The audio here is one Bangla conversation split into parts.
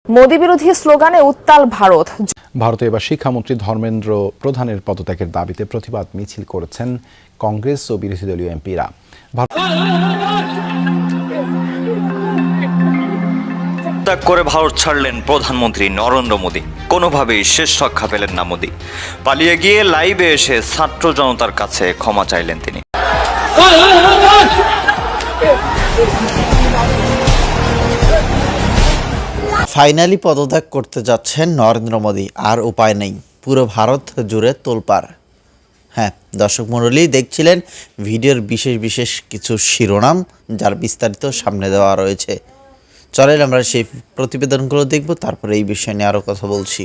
মোদি বিরোধী স্লোগানে উত্তাল ভারত। ভারতে এবার শিক্ষামন্ত্রী ধর্মেন্দ্র প্রধানের পদত্যাগের দাবিতে প্রতিবাদ মিছিল করেছেন কংগ্রেস ও বিরোধী দলীয় এমপিরা। ত্যাগ করে ভারত ছাড়লেন প্রধানমন্ত্রী নরেন্দ্র মোদী। কোনোভাবেই শেষ রক্ষা পেলেন না মোদী। পালিয়ে গিয়ে লাইভে এসে ছাত্র জনতার কাছে ক্ষমা চাইলেন তিনি। ফাইনালি পদত্যাগ করতে যাচ্ছেন নরেন্দ্র মোদী, আর উপায় নেই, পুরো ভারত জুড়ে তোলপাড়। হ্যাঁ দর্শক মণ্ডলী, দেখছিলেন ভিডিওর বিশেষ কিছু শিরোনাম, যার বিস্তারিত সামনে দেওয়া রয়েছে। চলেন আমরা সেই প্রতিবেদনগুলো দেখব, তারপরে এই বিষয় নিয়ে আরও কথা বলছি।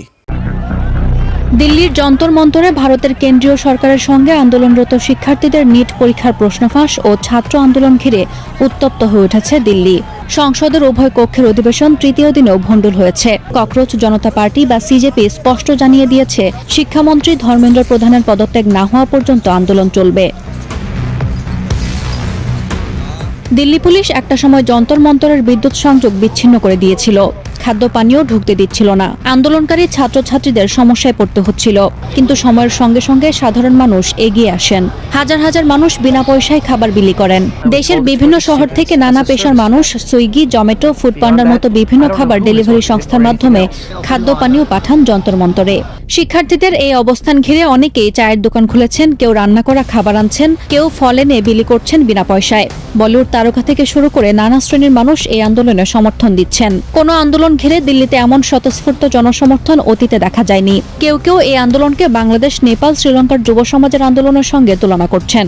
দিল্লির যন্তর মন্তরে ভারতের কেন্দ্রীয় সরকারের সঙ্গে আন্দোলনরত শিক্ষার্থীদের নিট পরীক্ষার প্রশ্ন ফাঁস ও ছাত্র আন্দোলন ঘিরে উত্তপ্ত হয়ে উঠেছে দিল্লি। সংসদের উভয় কক্ষের অধিবেশন তৃতীয় দিনেও ভণ্ডুল হয়েছে। ককরোচ জনতা পার্টি বা সিজেপি স্পষ্ট জানিয়ে দিয়েছে, শিক্ষামন্ত্রী ধর্মেন্দ্র প্রধানের পদত্যাগ না হওয়া পর্যন্ত আন্দোলন চলবে। দিল্লি পুলিশ একটা সময় যন্তর মন্তরের বিদ্যুৎ সংযোগ বিচ্ছিন্ন করে দিয়েছিল, খাদ্য পানীয় ঢুকতে দিচ্ছিল না। আন্দোলনকারী ছাত্রছাত্রীদের সমস্যায় পড়তে হচ্ছিল, কিন্তু সময়ের সঙ্গে সঙ্গে সাধারণ মানুষ এগিয়ে আসেন। হাজার হাজার মানুষ বিনা পয়সায় খাবার বিলি করেন। দেশের বিভিন্ন শহর থেকে নানা পেশার মানুষ সুইগি, জমেটো, ফুডপান্ডার মতো বিভিন্ন খাবার ডেলিভারি সংস্থার মাধ্যমে খাদ্য পানীয় পাঠান যন্তর মন্তরে। শিক্ষার্থীদের এই অবস্থান ঘিরে অনেকেই চায়ের দোকান খুলেছেন, কেউ রান্না করা খাবার আনছেন, কেউ ফল এনে বিলি করছেন বিনা পয়সায়। বলিউড তারকা থেকে শুরু করে নানা শ্রেণীর মানুষ এই আন্দোলনে সমর্থন দিচ্ছেন। কোনো আন্দোলন ঘিরে দিল্লিতে এমন স্বতঃস্ফূর্ত জনসমর্থন অতীতে দেখা যায়নি। কেউ কেউ এই আন্দোলনকে বাংলাদেশ, নেপাল, শ্রীলঙ্কার যুব সমাজের আন্দোলনের সঙ্গে তুলনা করছেন।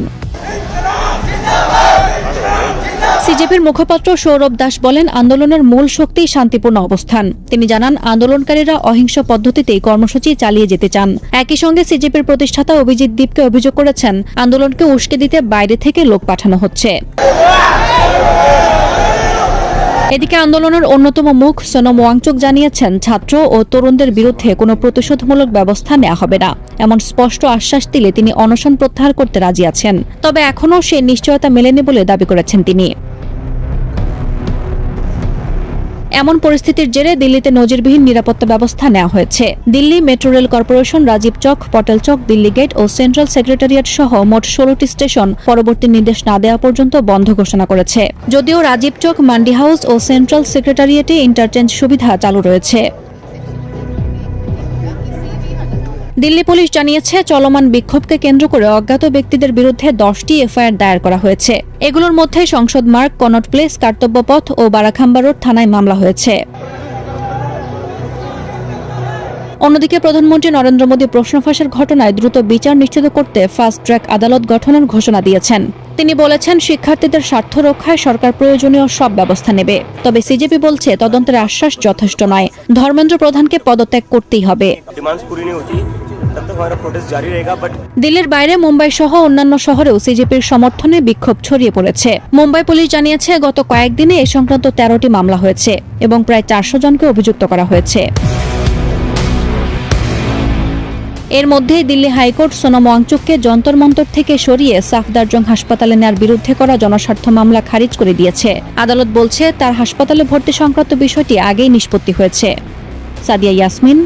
সিজেপির মুখপাত্র সৌরভ দাস বলেন, আন্দোলনের মূল শক্তি শান্তিপূর্ণ অবস্থান। তিনি জানান, আন্দোলনকারীরা অহিংস পদ্ধতিতেই কর্মসূচি চালিয়ে যেতে চান। একই সঙ্গে সিজেপির প্রতিষ্ঠাতা অভিজিৎ দীপকে অভিযোগ করেছেন, আন্দোলনকে উস্কে দিতে বাইরে থেকে লোক পাঠানো হচ্ছে। এদিকে আন্দোলনের অন্যতম মুখ সোনম ওয়াংচুক জানিয়েছেন, ছাত্র ও তরুণদের বিরুদ্ধে কোনো প্রতিশোধমূলক ব্যবস্থা নেওয়া হবে না। এমন স্পষ্ট আশ্বাস দিলে তিনি অনশন প্রত্যাহার করতে রাজি আছেন, তবে এখনও সে নিশ্চয়তা মেলেনি বলে দাবি করেছেন তিনি। এমন পরিস্থিতির জেরে দিল্লিতে নজিরবিহীন নিরাপত্তা ব্যবস্থা নেওয়া হয়েছে। Delhi metro rail corporation Rajiv Chowk, Patel Chowk, Delhi Gate ও সেন্ট্রাল সেক্রেটারিয়েট সহ মোট 16টি স্টেশন পরবর্তী নির্দেশ না দেওয়া পর্যন্ত বন্ধ ঘোষণা করেছে। যদিও রাজীব চক, মান্ডি হাউস ও সেন্ট্রাল সেক্রেটারিয়েটে ইন্টারচেঞ্জ সুবিধা চালু রয়েছে। দিল্লি পুলিশ জানিয়েছে, চলমান বিক্ষোভকে কেন্দ্র করে অজ্ঞাত ব্যক্তিদের বিরুদ্ধে 10টি এফআইআর দায়ের করা হয়েছে। এগুলোর মধ্যে সংসদ মার্গ, কনট প্লেস, কর্তব্য পথ ও বারাখাম্বা রোড থানায় মামলা হয়েছে। অন্যদিকে প্রধানমন্ত্রী নরেন্দ্র মোদী প্রশ্ন ফাঁসের ঘটনায় দ্রুত বিচার নিশ্চিত করতে ফাস্ট ট্র্যাক আদালত গঠনের ঘোষণা দিয়েছেন। তিনি বলেছেন, শিক্ষার্থীদের স্বার্থ রক্ষায় সরকার প্রয়োজনীয় সব ব্যবস্থা নেবে। তবে সিজেপি বলছে, তদন্তের আশ্বাস যথেষ্ট নয়, ধর্মেন্দ্র প্রধানকে পদত্যাগ করতেই হবে। দিল্লির বাইরে মুম্বাই সহ অন্যান্য শহরেও সিজেপির সমর্থনে বিক্ষোভ ছড়িয়ে পড়েছে। মুম্বাই পুলিশ জানিয়েছে, গত কয়েকদিনে এ সংক্রান্ত 13টি মামলা হয়েছে এবং প্রায় 400 জনকে অভিযুক্ত করা হয়েছে। এর মধ্যে দিল্লি হাইকোর্ট সোনম ওয়াংচুককে যন্তর মন্তর থেকে সরিয়ে সাফদারজং হাসপাতালে নেওয়ার বিরুদ্ধে করা জনস্বার্থ মামলা খারিজ করে দিয়েছে। আদালত বলছে, তার হাসপাতালে ভর্তি সংক্রান্ত বিষয়টি আগেই নিষ্পত্তি হয়েছে। সাদিয়া ইয়াসমিন।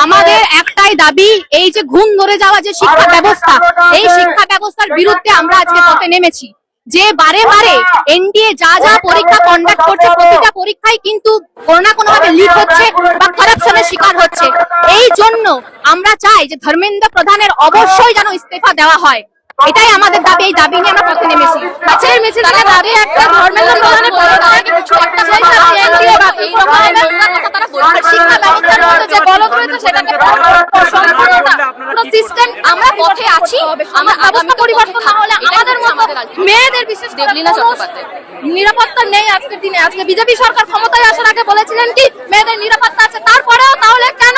আমাদের একটাই দাবি, এই যে ঘুম ধরে যাওয়া যে শিক্ষা ব্যবস্থা, এই শিক্ষা ব্যবস্থার বিরুদ্ধে আমরা আজকে পথে নেমেছি। যে বারে বারে এনডিএ যা যা পরীক্ষা কন্ডাক্ট করছে, প্রতিটা পরীক্ষায় কিন্তু কোনো না কোনো ভাবে লিক হচ্ছে বা কারাপশনের শিকার হচ্ছে। এই জন্য আমরা চাই যে ধর্মেন্দ্র প্রধানের অবশ্যই যেন ইস্তফা দেওয়া হয়। এটাই আমাদের দাবি। এই দাবি নিয়ে আমরা পথে নেমেছি। মিছিল মিছিল দাবি একটা ধর্মেন্দ্র প্রধানের পদত্যাগ, কিছু একটা এনডিএ বা এই রকমের তারা বলছে। শিক্ষা ব্যবস্থার মধ্যে যে গলদ রয়েছে সেটাকে পুরো সিস্টেম আমরা পথে আছি। আমার ব্যবস্থা পরিবর্তন না হলে আমাদের মতো মেয়েদের বিশেষ দেবলীনা চট্টোপাধ্যায় নিরাপত্তা নেই আজকের দিনে। আজকে বিজেপি সরকার ক্ষমতায় আসার আগে বলেছিলেন কি মেয়েদের নিরাপত্তা আছে, তারপরেও তাহলে কেন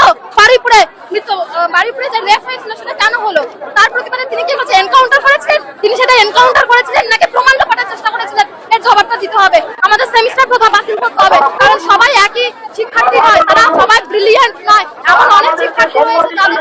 বাড়িপুরে যে রেপ হয়েছিল সেটা কেন হলো? তার প্রতিবাদে তিনি কি বলছেন, এনকাউন্টার করেছিলেন? তিনি সেটা এনকাউন্টার করেছিলেন নাকি প্রমাণ লোপাটের চেষ্টা করেছিলেন? এর জবাবটা দিতে হবে। আমাদের সেমিস্টার প্রথা বাতিল করতে হবে, কারণ সবাই একই শিক্ষার্থী নয়, তারা সবাই ব্রিলিয়ান্ট নয়। এমন অনেক শিক্ষার্থী রয়েছে যাদের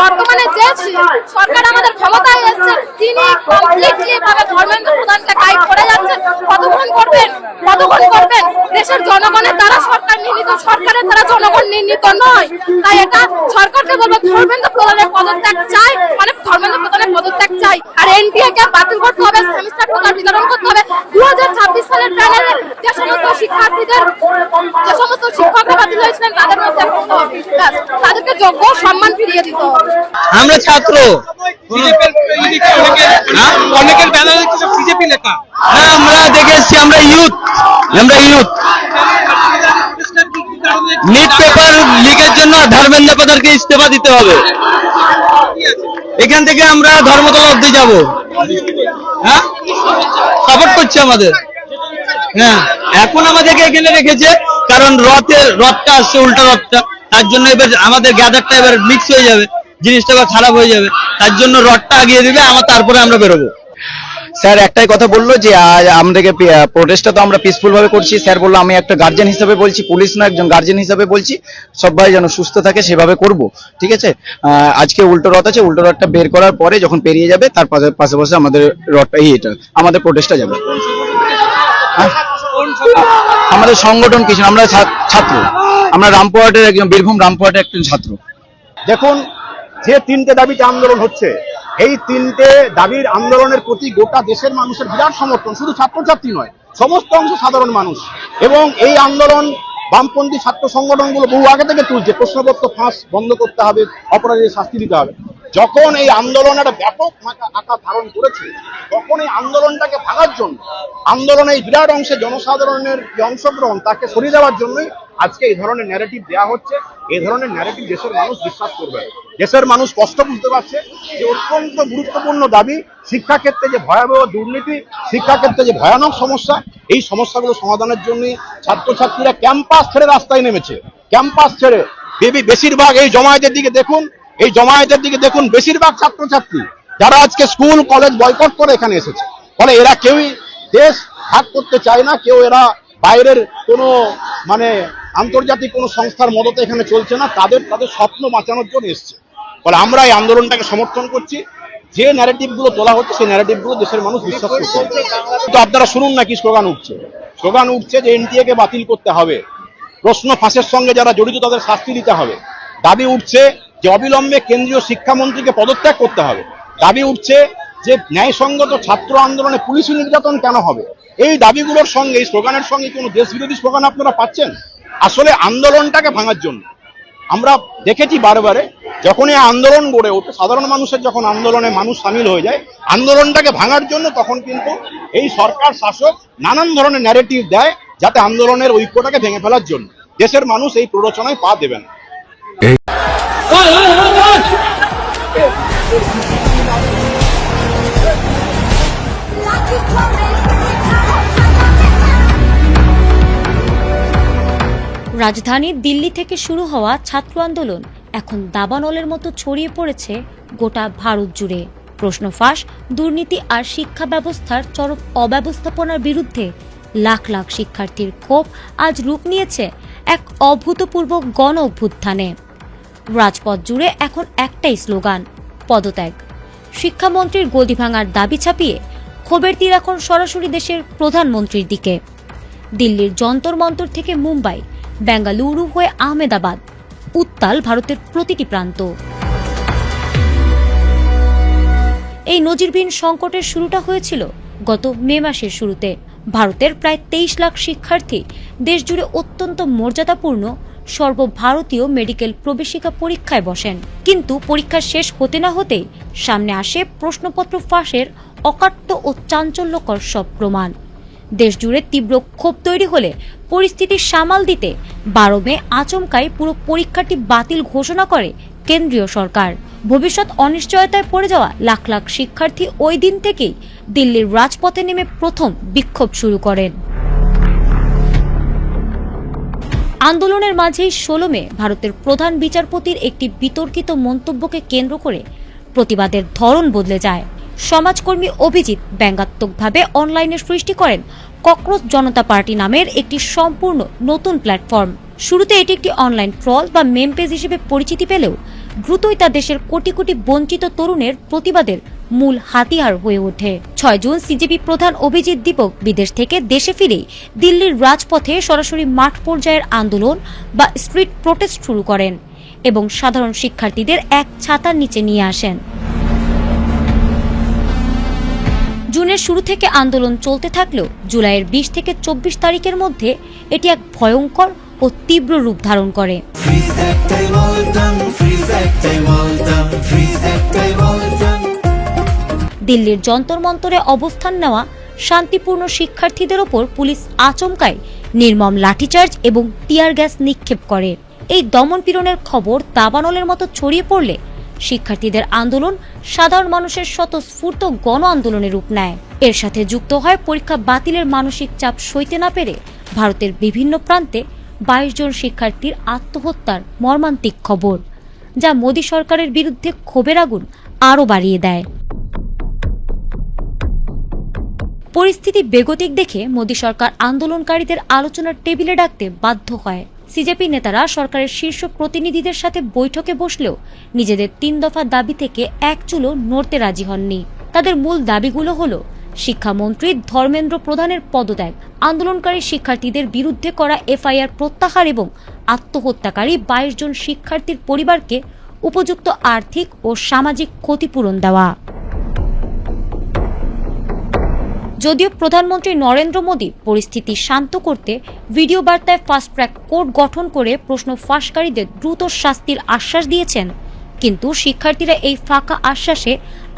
বর্তমানে যে সরকার আমাদের ক্ষমতায় এসেছে তিনি কমপ্লিটলি ভাবে ধর্মেন্দ্র প্রধানকে গাইড করে যাচ্ছেন। কতক্ষণ করবেন? দেশের জনগণের দ্বারা সরকার নির্ণীত, সরকারের দ্বারা জনগণ নির্ণীত নয়। তাই এটা সরকারকে বলবো ধর্মেন্দ্র প্রধানের পদত্যাগ চাই, মানে ধর্মেন্দ্র প্রধানের পদত্যাগ চাই। আর এনটিএ কে বাতিল করতে হবে, সেমিস্টার টোটাল বিতরণ করতে হবে। 2026 সালের প্যানেলে যে সমস্ত শিক্ষার্থীদের, যে সমস্ত শিক্ষকরা বাতিল হয়েছিলেন তাদের মধ্যে তাদেরকে যোগ্য সম্মান ফিরিয়ে দিতে হবে। আমরা ছাত্র, অনেকের ব্যানারে বিজেপি লেখা। হ্যাঁ, আমরা দেখে এসেছি, আমরা ইউথ। নিট পেপার লিকের জন্য ধর্মেন্দ্র প্রধানকে ইস্তফা দিতে হবে। এখান থেকে আমরা ধর্মতলা অব্দি যাব। হ্যাঁ, সাপোর্ট করছে আমাদের। হ্যাঁ, এখন আমাদেরকে এখানে রেখেছে কারণ রথটা আসছে, উল্টা রথটা, তার জন্য এবার আমাদের গ্যাদারটা এবার মিক্স হয়ে যাবে, জিনিসটা এবার খারাপ হয়ে যাবে। তার জন্য রথটা আগিয়ে দিবে, তারপরে আমরা বেরোবো। স্যার একটাই কথা বললো যে আমাদেরকে প্রোটেস্টটা তো আমরা পিসফুল ভাবে করছি। স্যার বললো আমি একটা গার্জেন হিসাবে বলছি, পুলিশ না, একজন গার্জেন হিসাবে বলছি, সবাই যেন সুস্থ থাকে সেভাবে করব, ঠিক আছে। আজকে উল্টো রথ আছে, উল্টো রথটা বের করার পরে যখন পেরিয়ে যাবে তার পাশাপাশি আমাদের রথটা আমাদের প্রোটেস্টটা যাবে। আমাদের সংগঠন কিছু, আমরা ছাত্র, আমরা রামপুরহাটের একজন, বীরভূম রামপুরহাটের একজন ছাত্র। দেখুন, যে তিনটে দাবিতে আন্দোলন হচ্ছে, এই তিনটে দাবির আন্দোলনের প্রতি গোটা দেশের মানুষের বিরাট সমর্থন, শুধু ছাত্রছাত্রী নয়, সমস্ত অংশ সাধারণ মানুষ। এবং এই আন্দোলন বামপন্থী ছাত্র সংগঠনগুলো বহু আগে থেকে তুলছে। প্রশ্নপত্র ফাঁস বন্ধ করতে হবে, অপরাধীদের শাস্তি দিতে হবে। যখন এই আন্দোলনের ব্যাপক আকার ধারণ করেছে, তখন এই আন্দোলনটাকে ভাঙার জন্য, আন্দোলনে এই বিরাট অংশে জনসাধারণের যে অংশগ্রহণ তাকে সরিয়ে দেওয়ার জন্যই আজকে এই ধরনের ন্যারেটিভ দেওয়া হচ্ছে। এই ধরনের ন্যারেটিভ দেশের মানুষ বিশ্বাস করবে। দেশের মানুষ স্পষ্ট বুঝতে পারছে যে অত্যন্ত গুরুত্বপূর্ণ দাবি, শিক্ষাক্ষেত্রে যে ভয়াবহ দুর্নীতি, শিক্ষাক্ষেত্রে যে ভয়ানক সমস্যা, এই সমস্যাগুলো সমাধানের জন্যই ছাত্রছাত্রীরা ক্যাম্পাস ছেড়ে রাস্তায় নেমেছে। ক্যাম্পাস ছেড়ে বেশিরভাগ এই জমায়েতের দিকে দেখুন, বেশিরভাগ ছাত্রছাত্রী যারা আজকে স্কুল কলেজ বয়কট করে এখানে এসেছে। ফলে এরা কেউই দেশ ভাগ করতে চায় না, কেউ এরা বাইরের কোনো আন্তর্জাতিক কোনো সংস্থার মদতে এখানে চলছে না, তাদের স্বপ্ন বাঁচানোর জন্য এসছে। ফলে আমরা এই আন্দোলনটাকে সমর্থন করছি। যে ন্যারেটিভ গুলো তোলা হচ্ছে সেই ন্যারেটিভ গুলো দেশের মানুষ বিশ্বাস করছে। তো আপনারা শুনুন না কি স্লোগান উঠছে যে এনটিএ কে বাতিল করতে হবে, প্রশ্ন ফাঁসের সঙ্গে যারা জড়িত তাদের শাস্তি দিতে হবে। দাবি উঠছে যে অবিলম্বে কেন্দ্রীয় শিক্ষামন্ত্রীকে পদত্যাগ করতে হবে। দাবি উঠছে যে ন্যায়সঙ্গত ছাত্র আন্দোলনে পুলিশি নির্যাতন কেন হবে। এই দাবিগুলোর সঙ্গে, এই স্লোগানের সঙ্গে কোনো দেশবিরোধী স্লোগান আপনারা পাচ্ছেন? আসলে আন্দোলনটাকে ভাঙার জন্য আমরা দেখেছি বারে যখন এই আন্দোলন গড়ে ওঠে, সাধারণ মানুষের যখন আন্দোলনে মানুষ সামিল হয়ে যায়, আন্দোলনটাকে ভাঙার জন্য তখন কিন্তু এই সরকার শাসক নানান ধরনের ন্যারেটিভ দেয় যাতে আন্দোলনের ঐক্যটাকে ভেঙে ফেলার জন্য। দেশের মানুষ এই প্ররোচনায় পা দেবে না। রাজধানী দিল্লি থেকে শুরু হওয়া ছাত্র আন্দোলন এখন দাবানলের মতো ছড়িয়ে পড়েছে গোটা ভারত জুড়ে। প্রশ্ন ফাঁস, দুর্নীতি আর শিক্ষা ব্যবস্থার চরম অব্যবস্থাপনার বিরুদ্ধে লাখ লাখ শিক্ষার্থীর ক্ষোভ আজ রূপ নিয়েছে এক অভূতপূর্ব গণ অভ্যুত্থানে। রাজপথ জুড়ে এখন একটাই স্লোগান, পদত্যাগ। শিক্ষামন্ত্রীর গদি ভাঙার দাবি ছাপিয়ে ক্ষোভের তীর এখন সরাসরি দেশের প্রধানমন্ত্রীর দিকে। দিল্লির যন্তর মন্তর থেকে মুম্বাই, বেঙ্গালুরু হয়ে আহমেদাবাদ, উত্তাল ভারতের প্রতিটি প্রান্ত। এই নজিরবিহীন সংকটের শুরুটা হয়েছিল গত মে মাসের শুরুতে। ভারতের প্রায় 23 লাখ শিক্ষার্থী দেশজুড়ে অত্যন্ত মর্যাদাপূর্ণ সর্বভারতীয় মেডিকেল প্রবেশিকা পরীক্ষায় বসেন। কিন্তু পরীক্ষা শেষ হতে না হতেই সামনে আসে প্রশ্নপত্র ফাঁসের অকাট্য ও চাঞ্চল্যকর সব প্রমাণ। দেশজুড়ে তীব্র ক্ষোভ তৈরি হলে পরিস্থিতি সামাল দিতে 12 মে আচমকাই পুরো পরীক্ষাটি বাতিল ঘোষণা করে কেন্দ্রীয় সরকার। ভবিষ্যৎ অনিশ্চয়তায় পড়ে যাওয়া লাখ লাখ শিক্ষার্থী ওই দিন থেকেই দিল্লির রাজপথে নেমে প্রথম বিক্ষোভ শুরু করেন। আন্দোলনের মাঝেই 16 মে ভারতের প্রধান বিচারপতির একটি বিতর্কিত মন্তব্যকে কেন্দ্র করে প্রতিবাদের ধরন বদলে যায়। সমাজকর্মী অভিজিৎ ব্যঙ্গাত্মকভাবে অনলাইনে সৃষ্টি করেন ককরোচ জনতা পার্টি নামের একটি সম্পূর্ণ নতুন প্ল্যাটফর্ম। শুরুতে এটি একটি অনলাইন ট্রল বা মেম পেজ হিসেবে পরিচিতি পেলেও দ্রুতই তা দেশের কোটি কোটি বঞ্চিত তরুণের প্রতিবাদের মূল হাতিয়ার হয়ে ওঠে। 6 জুন সিজেপি প্রধান অভিজিৎ দীপক বিদেশ থেকে দেশে ফিরেই দিল্লির রাজপথে সরাসরি মাঠ পর্যায়ের আন্দোলন বা স্ট্রিট প্রোটেস্ট শুরু করেন এবং সাধারণ শিক্ষার্থীদের এক ছাতার নিচে নিয়ে আসেন। জুনের শুরু থেকে আন্দোলন চলতে থাকলেও জুলাইয়ের 20 থেকে 24 তারিখের মধ্যে এটি এক ভয়ঙ্কর ও তীব্র রূপ ধারণ করে। দিল্লির যন্তর মন্তরে অবস্থান নেওয়া শান্তিপূর্ণ শিক্ষার্থীদের ওপর পুলিশ আচমকায় নির্মম লাঠিচার্জ এবং টিয়ার গ্যাস নিক্ষেপ করে। এই দমনপীড়নের খবর দাবানলের মতো ছড়িয়ে পড়লে শিক্ষার্থীদের আন্দোলন সাধারণ মানুষের স্বতঃস্ফূর্ত গণ আন্দোলনের রূপ নেয়। এর সাথে যুক্ত হয় পরীক্ষা বাতিলের মানসিক চাপ সইতে না পেরে ভারতের বিভিন্ন প্রান্তে 22 জন শিক্ষার্থীর আত্মহত্যার মর্মান্তিক খবর, যা মোদী সরকারের বিরুদ্ধে ক্ষোভের আগুন আরও বাড়িয়ে দেয়। পরিস্থিতি বেগতিক দেখে মোদী সরকার আন্দোলনকারীদের আলোচনার টেবিলে ডাকতে বাধ্য হয়। সিজেপি নেতারা সরকারের শীর্ষ প্রতিনিধিদের সাথে বৈঠকে বসলেও নিজেদের 3 দফা দাবি থেকে এক চুলও নড়তে রাজি হননি। তাদের মূল দাবিগুলো হলো শিক্ষামন্ত্রী ধর্মেন্দ্র প্রধানের পদত্যাগ, আন্দোলনকারী শিক্ষার্থীদের বিরুদ্ধে করা এফআইআর প্রত্যাহার এবং আত্মহত্যাকারী 22 জন শিক্ষার্থীর পরিবারকে উপযুক্ত আর্থিক ও সামাজিক ক্ষতিপূরণ দেওয়া। যদিও প্রধানমন্ত্রী নরেন্দ্র মোদী পরিস্থিতি শান্ত করতে ভিডিও বার্তায় ফাস্ট ট্র্যাক কোর্ট গঠন করে প্রশ্ন ফাঁসকারীদের দ্রুত শাস্তির আশ্বাস দিয়েছেন, কিন্তু শিক্ষার্থীরা এই ফাঁকা আশ্বাসে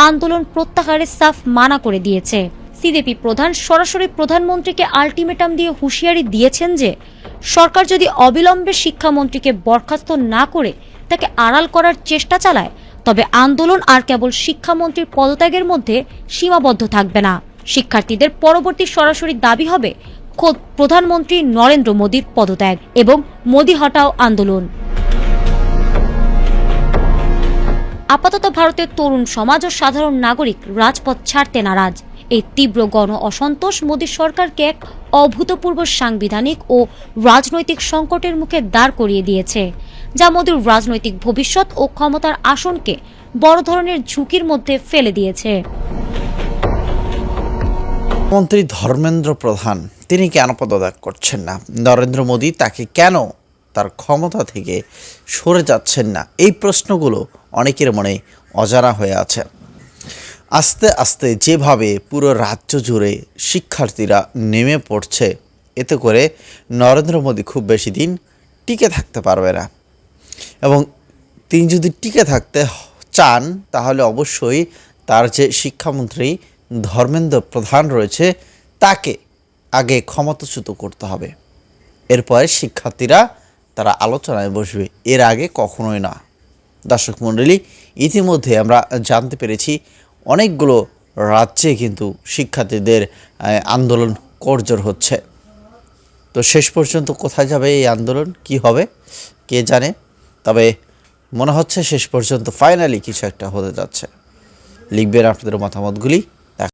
আন্দোলন প্রত্যাহারে সাফ মানা করে দিয়েছে। সিজেপি প্রধান সরাসরি প্রধানমন্ত্রীকে আলটিমেটাম দিয়ে হুঁশিয়ারি দিয়েছেন যে সরকার যদি অবিলম্বে শিক্ষামন্ত্রীকে বরখাস্ত না করে তাকে আড়াল করার চেষ্টা চালায়, তবে আন্দোলন আর কেবল শিক্ষামন্ত্রীর পদত্যাগের মধ্যে সীমাবদ্ধ থাকবে না। শিক্ষার্থীদের পরবর্তী সরাসরি দাবি হবে খোদ প্রধানমন্ত্রী নরেন্দ্র মোদীর পদত্যাগ এবং মোদী হটাও আন্দোলন। আপাতত ভারতের তরুণ সমাজ ও সাধারণ নাগরিক রাজপথ ছাড়তে নারাজ। এই তীব্র গণ অসন্তোষ মোদী সরকারকে এক অভূতপূর্ব সাংবিধানিক ও রাজনৈতিক সংকটের মুখে দাঁড় করিয়ে দিয়েছে, যা মোদীর রাজনৈতিক ভবিষ্যৎ ও ক্ষমতার আসনকে বড় ধরনের ঝুঁকির মধ্যে ফেলে দিয়েছে। মন্ত্রী ধর্মেন্দ্র প্রধান তিনি কেন পদত্যাগ করছেন না? নরেন্দ্র মোদী তাকে কেন তার ক্ষমতা থেকে সরে যাচ্ছেন না? এই প্রশ্নগুলো অনেকের মনে অজানা হয়ে আছে। আস্তে আস্তে যেভাবে পুরো রাজ্য জুড়ে শিক্ষার্থীরা নেমে পড়ছে, এতে করে নরেন্দ্র মোদী খুব বেশি দিন টিকে থাকতে পারবে না, এবং তিনি যদি টিকে থাকতে চান তাহলে অবশ্যই তার যে শিক্ষামন্ত্রী ধর্মেন্দ্র প্রধান রয়েছে তাকে আগে ক্ষমতাচ্যুত করতে হবে। এরপরে শিক্ষার্থীরা তারা আলোচনায় বসবে, এর আগে কখনোই না। দর্শক মণ্ডলী, ইতিমধ্যে আমরা জানতে পেরেছি অনেকগুলো রাজ্যে কিন্তু শিক্ষার্থীদের আন্দোলন করজোড় হচ্ছে। তো শেষ পর্যন্ত কোথায় যাবে এই আন্দোলন, কি হবে কে জানে, তবে মনে হচ্ছে শেষ পর্যন্ত ফাইনালি কিছু একটা হতে যাচ্ছে। লিখবেন আপনাদের মতামতগুলি।